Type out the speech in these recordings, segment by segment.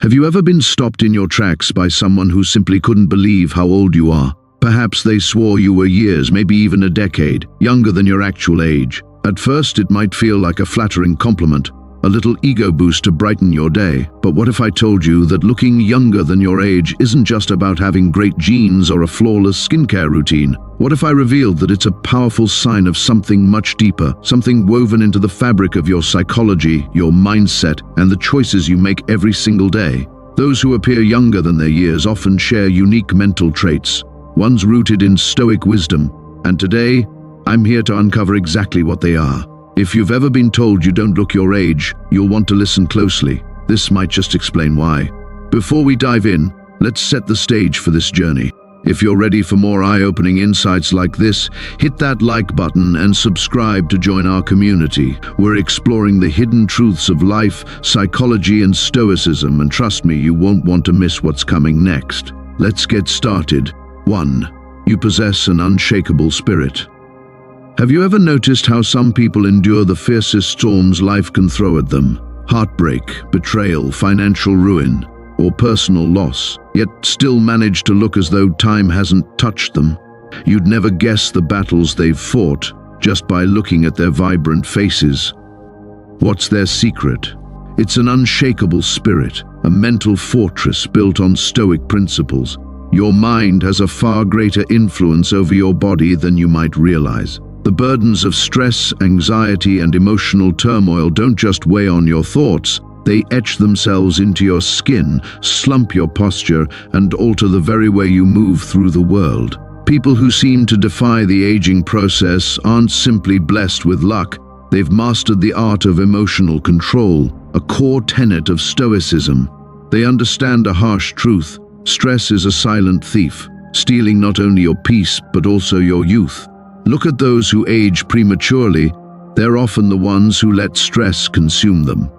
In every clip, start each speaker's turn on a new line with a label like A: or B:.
A: Have you ever been stopped in your tracks by someone who simply couldn't believe how old you are? Perhaps they swore you were years, maybe even a decade, younger than your actual age. At first, it might feel like a flattering compliment, a little ego boost to brighten your day. But what if I told you that looking younger than your age isn't just about having great genes or a flawless skincare routine? What if I revealed that it's a powerful sign of something much deeper, something woven into the fabric of your psychology, your mindset, and the choices you make every single day? Those who appear younger than their years often share unique mental traits, ones rooted in Stoic wisdom. And today, I'm here to uncover exactly what they are. If you've ever been told you don't look your age, you'll want to listen closely. This might just explain why. Before we dive in, let's set the stage for this journey. If you're ready for more eye-opening insights like this, hit that like button and subscribe to join our community. We're exploring the hidden truths of life, psychology, and stoicism, and trust me, you won't want to miss what's coming next. Let's get started. 1. You possess an unshakable spirit. Have you ever noticed how some people endure the fiercest storms life can throw at them? Heartbreak, betrayal, financial ruin, or personal loss, yet still manage to look as though time hasn't touched them. You'd never guess the battles they've fought just by looking at their vibrant faces. What's their secret? It's an unshakable spirit, a mental fortress built on Stoic principles. Your mind has a far greater influence over your body than you might realize. The burdens of stress, anxiety, and emotional turmoil don't just weigh on your thoughts, they etch themselves into your skin, slump your posture, and alter the very way you move through the world. People who seem to defy the aging process aren't simply blessed with luck, they've mastered the art of emotional control, a core tenet of Stoicism. They understand a harsh truth: stress is a silent thief, stealing not only your peace but also your youth. Look at those who age prematurely. They're often the ones who let stress consume them.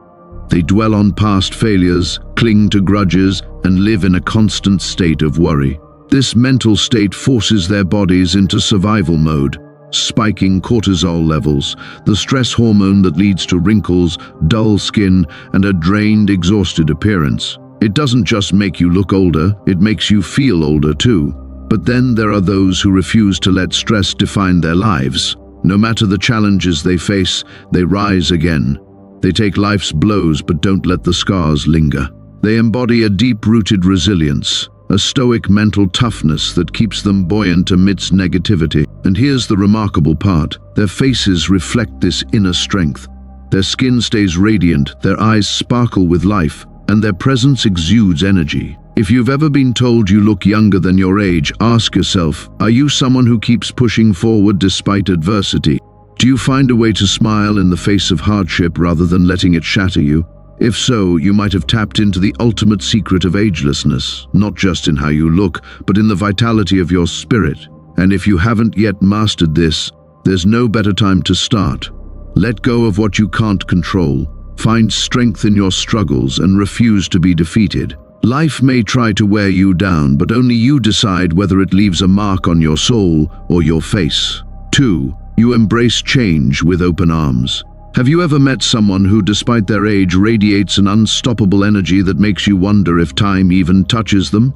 A: They dwell on past failures, cling to grudges, and live in a constant state of worry. This mental state forces their bodies into survival mode, spiking cortisol levels, the stress hormone that leads to wrinkles, dull skin, and a drained, exhausted appearance. It doesn't just make you look older, it makes you feel older too. But then there are those who refuse to let stress define their lives. No matter the challenges they face, they rise again. They take life's blows but don't let the scars linger. They embody a deep-rooted resilience, a Stoic mental toughness that keeps them buoyant amidst negativity. And here's the remarkable part: their faces reflect this inner strength. Their skin stays radiant, their eyes sparkle with life, and their presence exudes energy. If you've ever been told you look younger than your age, ask yourself, are you someone who keeps pushing forward despite adversity? Do you find a way to smile in the face of hardship rather than letting it shatter you? If so, you might have tapped into the ultimate secret of agelessness, not just in how you look, but in the vitality of your spirit. And if you haven't yet mastered this, there's no better time to start. Let go of what you can't control. Find strength in your struggles and refuse to be defeated. Life may try to wear you down, but only you decide whether it leaves a mark on your soul or your face. 2. You embrace change with open arms. Have you ever met someone who, despite their age, radiates an unstoppable energy that makes you wonder if time even touches them?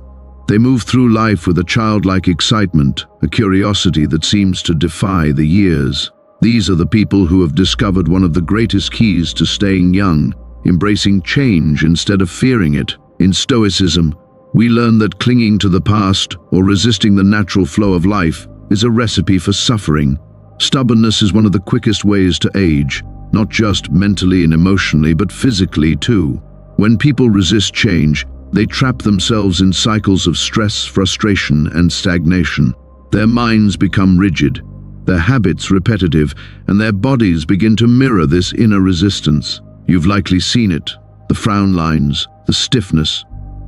A: They move through life with a childlike excitement, a curiosity that seems to defy the years. These are the people who have discovered one of the greatest keys to staying young, embracing change instead of fearing it. In Stoicism, we learn that clinging to the past or resisting the natural flow of life is a recipe for suffering. Stubbornness is one of the quickest ways to age, not just mentally and emotionally, but physically too. When people resist change, they trap themselves in cycles of stress, frustration, and stagnation. Their minds become rigid, their habits repetitive, and their bodies begin to mirror this inner resistance. You've likely seen it: the frown lines, the stiffness,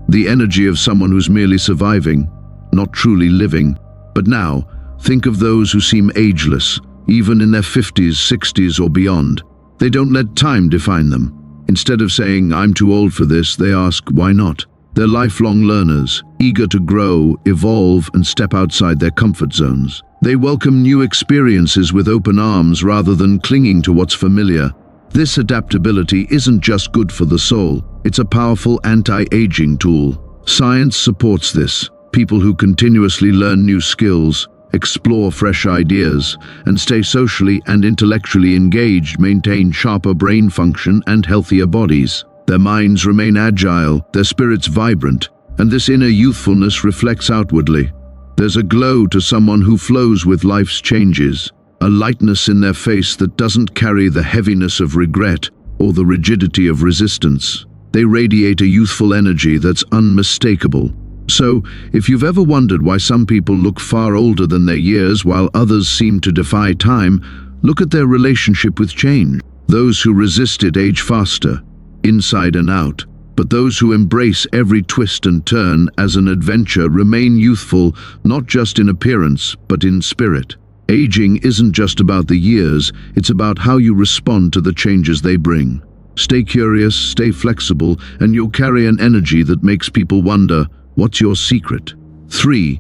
A: the energy of someone who's merely surviving, not truly living. But now, think of those who seem ageless, even in their 50s, 60s, or beyond. They don't let time define them. Instead of saying, "I'm too old for this," they ask, "Why not?" They're lifelong learners, eager to grow, evolve, and step outside their comfort zones. They welcome new experiences with open arms rather than clinging to what's familiar. This adaptability isn't just good for the soul, it's a powerful anti-aging tool. Science supports this. People who continuously learn new skills, explore fresh ideas, and stay socially and intellectually engaged maintain sharper brain function and healthier bodies. Their minds remain agile, their spirits vibrant, and this inner youthfulness reflects outwardly. There's a glow to someone who flows with life's changes, a lightness in their face that doesn't carry the heaviness of regret or the rigidity of resistance. They radiate a youthful energy that's unmistakable. So, if you've ever wondered why some people look far older than their years while others seem to defy time, look at their relationship with change. Those who resist it age faster, inside and out. But those who embrace every twist and turn as an adventure remain youthful, not just in appearance, but in spirit. Aging isn't just about the years, it's about how you respond to the changes they bring. Stay curious, stay flexible, and you'll carry an energy that makes people wonder, what's your secret? 3.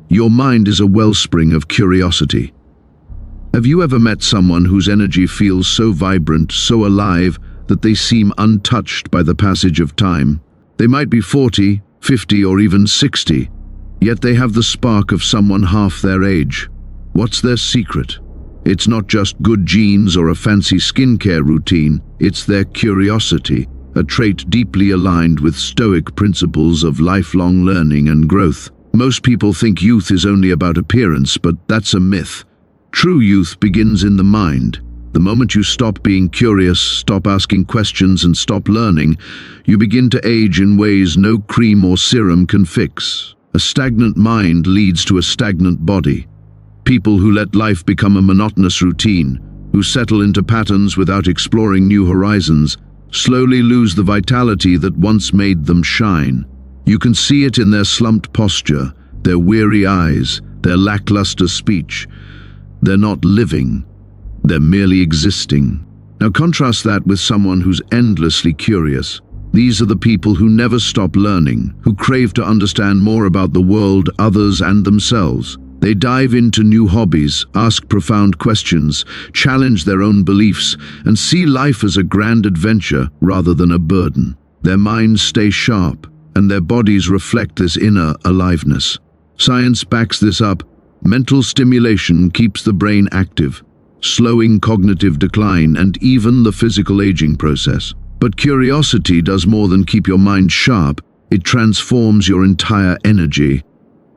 A: Your mind is a wellspring of curiosity. Have you ever met someone whose energy feels so vibrant, so alive, that they seem untouched by the passage of time? They might be 40, 50, or even 60, yet they have the spark of someone half their age. What's their secret? It's not just good genes or a fancy skincare routine, it's their curiosity, a trait deeply aligned with Stoic principles of lifelong learning and growth. Most people think youth is only about appearance, but that's a myth. True youth begins in the mind. The moment you stop being curious, stop asking questions, and stop learning, you begin to age in ways no cream or serum can fix. A stagnant mind leads to a stagnant body. People who let life become a monotonous routine, who settle into patterns without exploring new horizons, slowly lose the vitality that once made them shine. You can see it in their slumped posture, their weary eyes, their lackluster speech. They're not living. They're merely existing. Now contrast that with someone who's endlessly curious. These are the people who never stop learning, who crave to understand more about the world, others, and themselves. They dive into new hobbies, ask profound questions, challenge their own beliefs, and see life as a grand adventure rather than a burden. Their minds stay sharp, and their bodies reflect this inner aliveness. Science backs this up. Mental stimulation keeps the brain active, slowing cognitive decline and even the physical aging process. But curiosity does more than keep your mind sharp, it transforms your entire energy.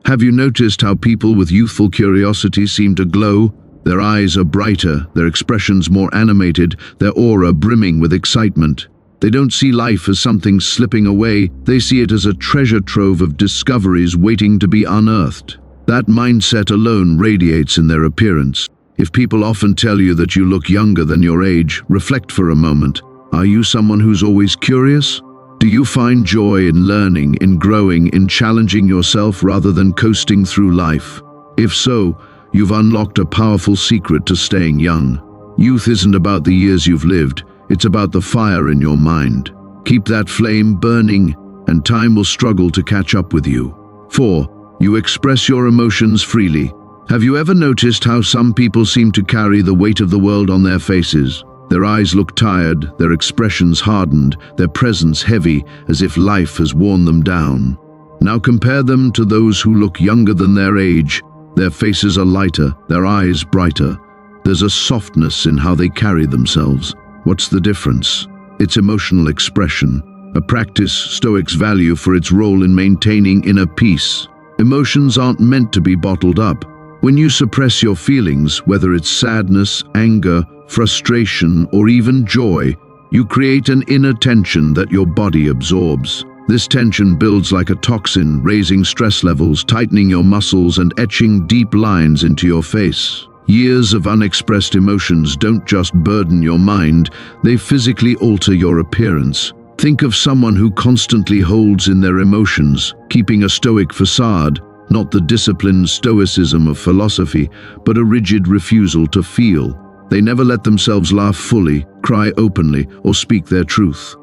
A: Have you noticed how people with youthful curiosity seem to glow? Their eyes are brighter, their expressions more animated, their aura brimming with excitement. They don't see life as something slipping away, they see it as a treasure trove of discoveries waiting to be unearthed. That mindset alone radiates in their appearance. If people often tell you that you look younger than your age, reflect for a moment. Are you someone who's always curious? Do you find joy in learning, in growing, in challenging yourself rather than coasting through life? If so, you've unlocked a powerful secret to staying young. Youth isn't about the years you've lived, it's about the fire in your mind. Keep that flame burning, and time will struggle to catch up with you. 4. You express your emotions freely. Have you ever noticed how some people seem to carry the weight of the world on their faces? Their eyes look tired, their expressions hardened, their presence heavy, as if life has worn them down. Now compare them to those who look younger than their age. Their faces are lighter, their eyes brighter. There's a softness in how they carry themselves. What's the difference? It's emotional expression, a practice Stoics value for its role in maintaining inner peace. Emotions aren't meant to be bottled up. When you suppress your feelings, whether it's sadness, anger, frustration, or even joy, you create an inner tension that your body absorbs. This tension builds like a toxin, raising stress levels, tightening your muscles, and etching deep lines into your face. Years of unexpressed emotions don't just burden your mind, they physically alter your appearance. Think of someone who constantly holds in their emotions, keeping a stoic facade, not the disciplined stoicism of philosophy, but a rigid refusal to feel. They never let themselves laugh fully, cry openly, or speak their truth.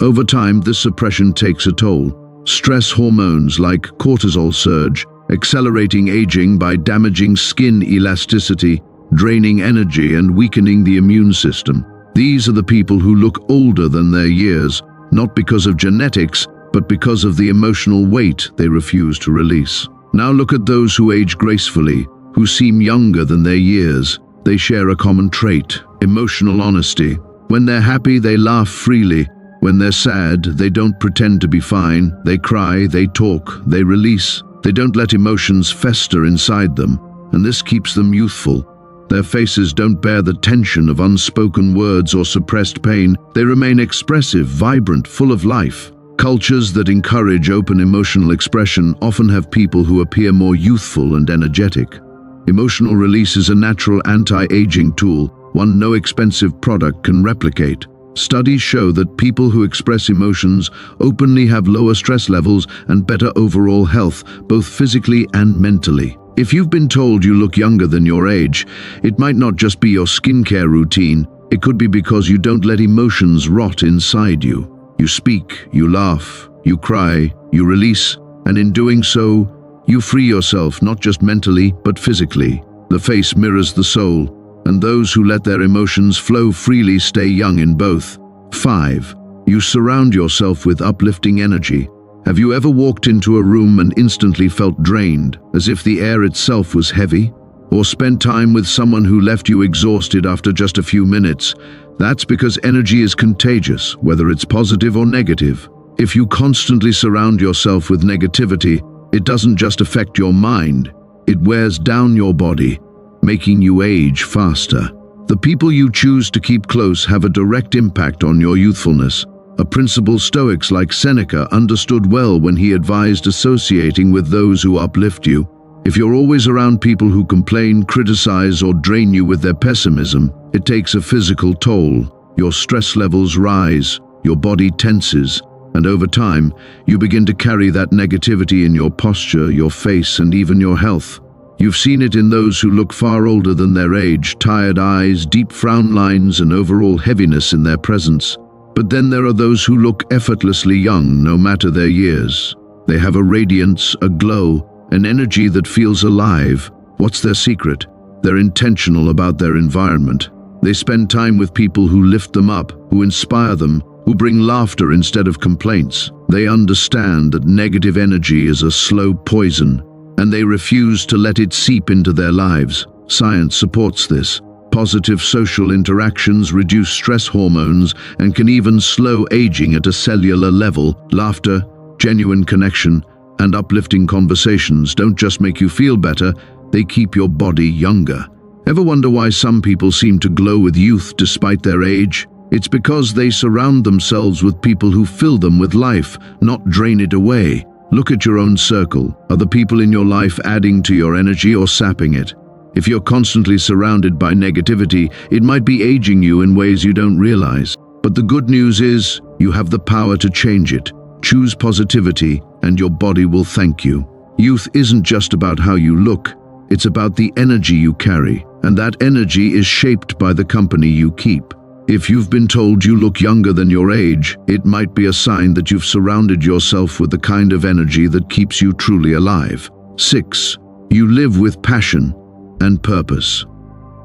A: Over time, this suppression takes a toll. Stress hormones like cortisol surge, accelerating aging by damaging skin elasticity, draining energy, and weakening the immune system. These are the people who look older than their years, not because of genetics, but because of the emotional weight they refuse to release. Now look at those who age gracefully, who seem younger than their years. They share a common trait: emotional honesty. When they're happy, they laugh freely. When they're sad, they don't pretend to be fine. They cry, they talk, they release. They don't let emotions fester inside them, and this keeps them youthful. Their faces don't bear the tension of unspoken words or suppressed pain. They remain expressive, vibrant, full of life. Cultures that encourage open emotional expression often have people who appear more youthful and energetic. Emotional release is a natural anti-aging tool, one no expensive product can replicate. Studies show that people who express emotions openly have lower stress levels and better overall health, both physically and mentally. If you've been told you look younger than your age, it might not just be your skincare routine. It could be because you don't let emotions rot inside you. You speak, you laugh, you cry, you release, and in doing so, you free yourself not just mentally, but physically. The face mirrors the soul, and those who let their emotions flow freely stay young in both. 5. You surround yourself with uplifting energy. Have you ever walked into a room and instantly felt drained, as if the air itself was heavy? Or spent time with someone who left you exhausted after just a few minutes? That's because energy is contagious, whether it's positive or negative. If you constantly surround yourself with negativity, it doesn't just affect your mind, it wears down your body, making you age faster. The people you choose to keep close have a direct impact on your youthfulness, a principle Stoics like Seneca understood well when he advised associating with those who uplift you. If you're always around people who complain, criticize, or drain you with their pessimism, it takes a physical toll. Your stress levels rise, your body tenses, and over time, you begin to carry that negativity in your posture, your face, and even your health. You've seen it in those who look far older than their age: tired eyes, deep frown lines, and overall heaviness in their presence. But then there are those who look effortlessly young, no matter their years. They have a radiance, a glow, an energy that feels alive. What's their secret? They're intentional about their environment. They spend time with people who lift them up, who inspire them, who bring laughter instead of complaints. They understand that negative energy is a slow poison, and they refuse to let it seep into their lives. Science supports this. Positive social interactions reduce stress hormones and can even slow aging at a cellular level. Laughter, genuine connection, and uplifting conversations don't just make you feel better, they keep your body younger. Ever wonder why some people seem to glow with youth despite their age? It's because they surround themselves with people who fill them with life, not drain it away. Look at your own circle. Are the people in your life adding to your energy or sapping it? If you're constantly surrounded by negativity, it might be aging you in ways you don't realize. But the good news is, you have the power to change it. Choose positivity, and your body will thank you. Youth isn't just about how you look, it's about the energy you carry, and that energy is shaped by the company you keep. If you've been told you look younger than your age, it might be a sign that you've surrounded yourself with the kind of energy that keeps you truly alive. 6. You live with passion and purpose.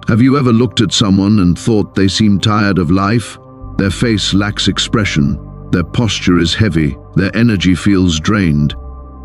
A: Have you ever looked at someone and thought they seem tired of life? Their face lacks expression, their posture is heavy, their energy feels drained,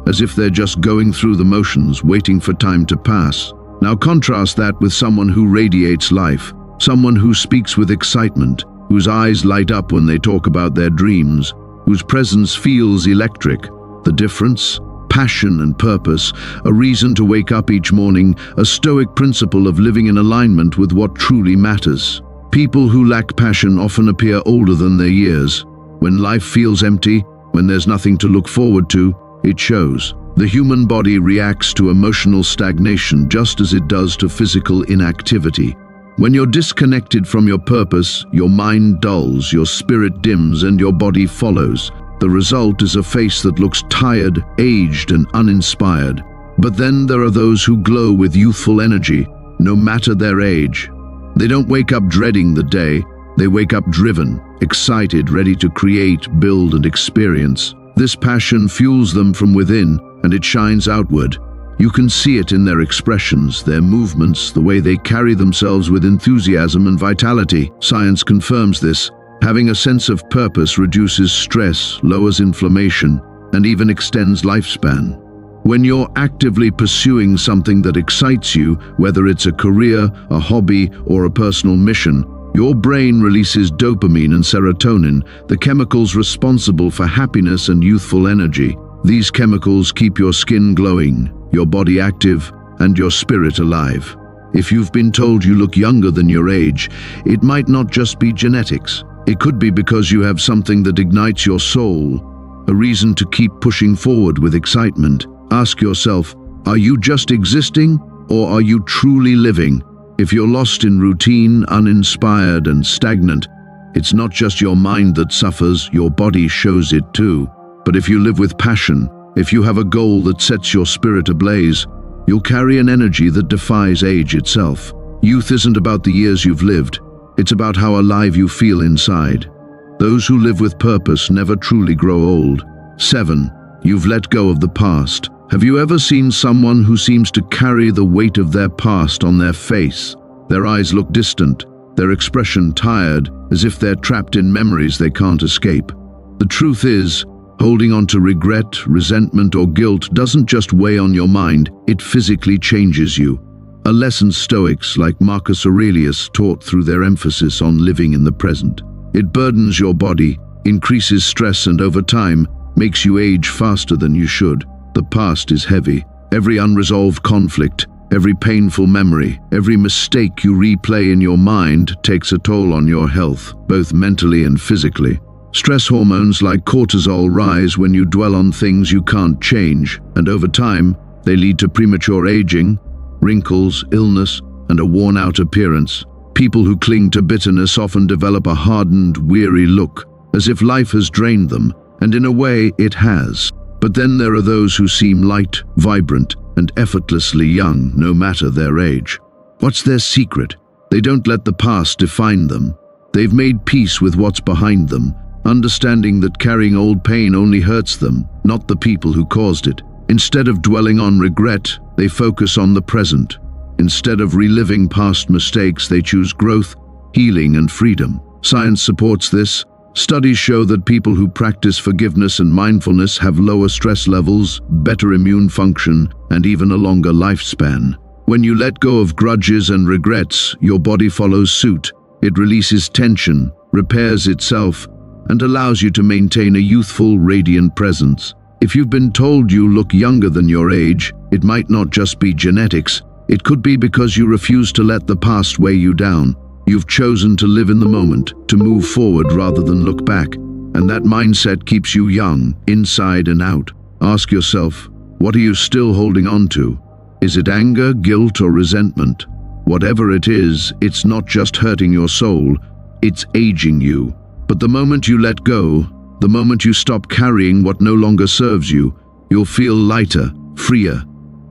A: as if they're just going through the motions, waiting for time to pass. Now contrast that with someone who radiates life, someone who speaks with excitement, whose eyes light up when they talk about their dreams, whose presence feels electric. The difference? Passion and purpose, a reason to wake up each morning, a Stoic principle of living in alignment with what truly matters. People who lack passion often appear older than their years. When life feels empty, when there's nothing to look forward to, it shows. The human body reacts to emotional stagnation just as it does to physical inactivity. When you're disconnected from your purpose, your mind dulls, your spirit dims, and your body follows. The result is a face that looks tired, aged, and uninspired. But then there are those who glow with youthful energy, no matter their age. They don't wake up dreading the day, they wake up driven, excited, ready to create, build, and experience. This passion fuels them from within, and it shines outward. You can see it in their expressions, their movements, the way they carry themselves with enthusiasm and vitality. Science confirms this. Having a sense of purpose reduces stress, lowers inflammation, and even extends lifespan. When you're actively pursuing something that excites you, whether it's a career, a hobby, or a personal mission, your brain releases dopamine and serotonin, the chemicals responsible for happiness and youthful energy. These chemicals keep your skin glowing, your body active, and your spirit alive. If you've been told you look younger than your age, it might not just be genetics. It could be because you have something that ignites your soul, a reason to keep pushing forward with excitement. Ask yourself, are you just existing, or are you truly living? If you're lost in routine, uninspired, and stagnant, it's not just your mind that suffers, your body shows it too. But if you live with passion, if you have a goal that sets your spirit ablaze, you'll carry an energy that defies age itself. Youth isn't about the years you've lived. It's about how alive you feel inside. Those who live with purpose never truly grow old. 7. You've let go of the past. Have you ever seen someone who seems to carry the weight of their past on their face? Their eyes look distant, their expression tired, as if they're trapped in memories they can't escape. The truth is, holding on to regret, resentment, or guilt doesn't just weigh on your mind, it physically changes you. A lesson Stoics like Marcus Aurelius taught through their emphasis on living in the present. It burdens your body, increases stress, and over time, makes you age faster than you should. The past is heavy. Every unresolved conflict, every painful memory, every mistake you replay in your mind takes a toll on your health, both mentally and physically. Stress hormones like cortisol rise when you dwell on things you can't change, and over time, they lead to premature aging, wrinkles, illness, and a worn-out appearance. People who cling to bitterness often develop a hardened, weary look, as if life has drained them, and in a way, it has. But then there are those who seem light, vibrant, and effortlessly young, no matter their age. What's their secret? They don't let the past define them. They've made peace with what's behind them, understanding that carrying old pain only hurts them, not the people who caused it. Instead of dwelling on regret, they focus on the present. Instead of reliving past mistakes, they choose growth, healing, and freedom. Science supports this. Studies show that people who practice forgiveness and mindfulness have lower stress levels, better immune function, and even a longer lifespan. When you let go of grudges and regrets, your body follows suit. It releases tension, repairs itself, and allows you to maintain a youthful, radiant presence. If you've been told you look younger than your age, it might not just be genetics. It could be because you refuse to let the past weigh you down. You've chosen to live in the moment, to move forward rather than look back. And that mindset keeps you young, inside and out. Ask yourself, what are you still holding on to? Is it anger, guilt, or resentment? Whatever it is, it's not just hurting your soul, it's aging you. But the moment you let go, the moment you stop carrying what no longer serves you, you'll feel lighter, freer,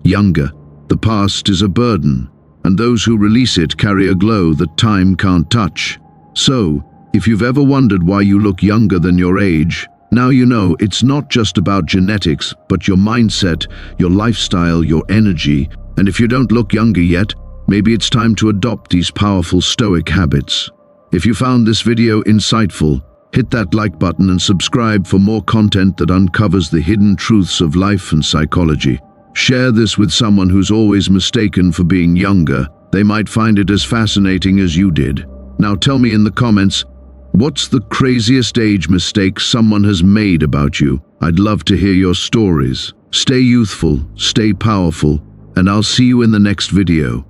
A: younger. The past is a burden, and those who release it carry a glow that time can't touch. So, if you've ever wondered why you look younger than your age, now you know it's not just about genetics, but your mindset, your lifestyle, your energy. And if you don't look younger yet, maybe it's time to adopt these powerful Stoic habits. If you found this video insightful, hit that like button and subscribe for more content that uncovers the hidden truths of life and psychology. Share this with someone who's always mistaken for being younger. They might find it as fascinating as you did. Now tell me in the comments, what's the craziest age mistake someone has made about you? I'd love to hear your stories. Stay youthful, stay powerful, and I'll see you in the next video.